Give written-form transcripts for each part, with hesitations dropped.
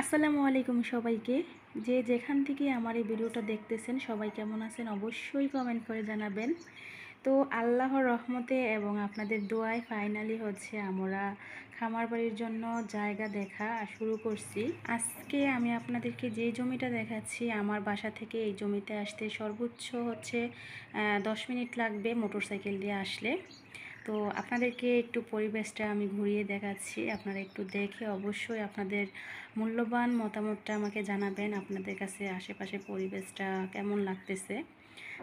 আসসালামু আলাইকুম সবাইকে। যে যেখান থেকে আমার এই ভিডিওটা দেখতেছেন সবাই কেমন আছেন অবশ্যই কমেন্ট করে জানাবেন। তো আল্লাহর রহমতে এবং আপনাদের দোয়ায় ফাইনালি আমরা খামার বাড়ির জন্য জায়গা দেখা শুরু করছি। আজকে আমি আপনাদেরকে যে জমিটা দেখাচ্ছি, আমার বাসা থেকে এই জমিতে আসতে সর্বোচ্চ 10 মিনিট লাগবে মোটরসাইকেল দিয়ে আসলে। তো আপনাদেরকে একটু পরিবেশটা আমি ঘুরিয়ে দেখাচ্ছি, আপনারা একটু দেখে অবশ্যই আপনাদের মূল্যবান মতামতটা আমাকে জানাবেন, আপনাদের কাছে আশেপাশে পরিবেশটা কেমন লাগতেছে।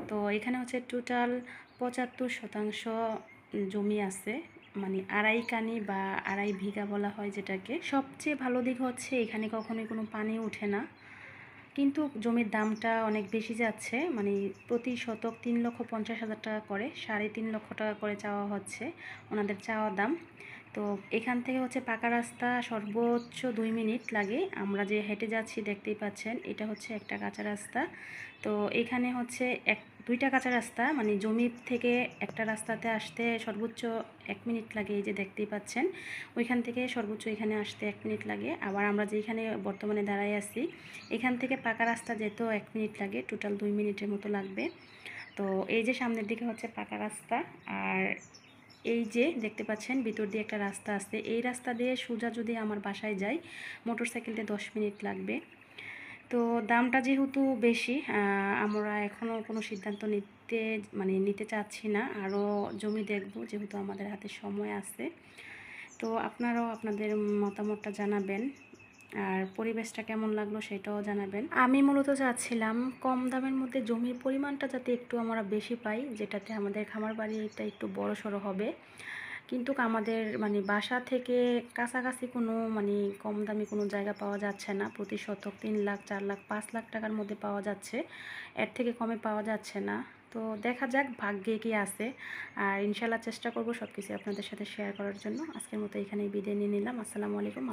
তো এখানে টোটাল 75% জমি আছে, মানে আড়াই কানি বা আড়াই বিঘা বলা হয় যেটাকে। সবচেয়ে ভালো দিক হচ্ছে এখানে কখনোই কোনো পানি ওঠে না, কিন্তু জমির দামটা অনেক বেশি যাচ্ছে, মানে প্রতি শতক 3,50,000 টাকা করে, 3.5 লক্ষ টাকা করে চাওয়া হচ্ছে ওনাদের চাওয়া দাম। তো এখান থেকে পাকা রাস্তা সর্বোচ্চ 2 মিনিট লাগে। আমরা যে হেঁটে যাচ্ছি দেখতেই পাচ্ছেন, এটা একটা কাঁচা রাস্তা। তো এখানে দুইটা কাঁচা রাস্তা, মানে জমি থেকে একটা রাস্তাতে আসতে সর্বোচ্চ 1 মিনিট লাগে, এই যে দেখতেই পাচ্ছেন। ওইখান থেকে সর্বোচ্চ এখানে আসতে 1 মিনিট লাগে। আবার আমরা যেখানে বর্তমানে দাঁড়াই আছি, এখান থেকে পাকা রাস্তা যেতেও 1 মিনিট লাগে, টোটাল 2 মিনিটের মতো লাগবে। তো এই যে সামনের দিকে পাকা রাস্তা, আর এই যে দেখতে পাচ্ছেন ভিতর দিয়ে একটা রাস্তা আছে। এই রাস্তা দিয়ে সোজা যদি আমার বাসায় যাই মোটরসাইকেলতে 10 মিনিট লাগবে। তো দামটা যেহেতু বেশি, আমরা এখনও কোনো সিদ্ধান্ত নিতে চাচ্ছি না, আরও জমি দেখব, যেহেতু আমাদের হাতে সময় আছে। তো আপনারাও আপনাদের মতামতটা জানাবেন, আর পরিবেশটা কেমন লাগলো সেটাও জানাবেন। আমি মূলত চাচ্ছিলাম কম দামের মধ্যে জমির পরিমাণটা যাতে একটু আমরা বেশি পাই, যেটাতে আমাদের খামার বাড়িটা একটু বড় সড়ো হবে। কিন্তু আমাদের বাসা থেকে কাছাকাছি কোনো কম দামি কোনো জায়গা পাওয়া যাচ্ছে না। প্রতি শতক 3 লাখ, 4 লাখ, 5 লাখ টাকার মধ্যে পাওয়া যাচ্ছে, এর থেকে কমে পাওয়া যাচ্ছে না। তো দেখা যাক ভাগ্যে কি আছে, আর ইনশাল্লাহ চেষ্টা করব সব কিছু আপনাদের সাথে শেয়ার করার জন্য। আজকের মতো এখানেই বিদায় নিয়ে নিলাম। আসসালামু আলাইকুম।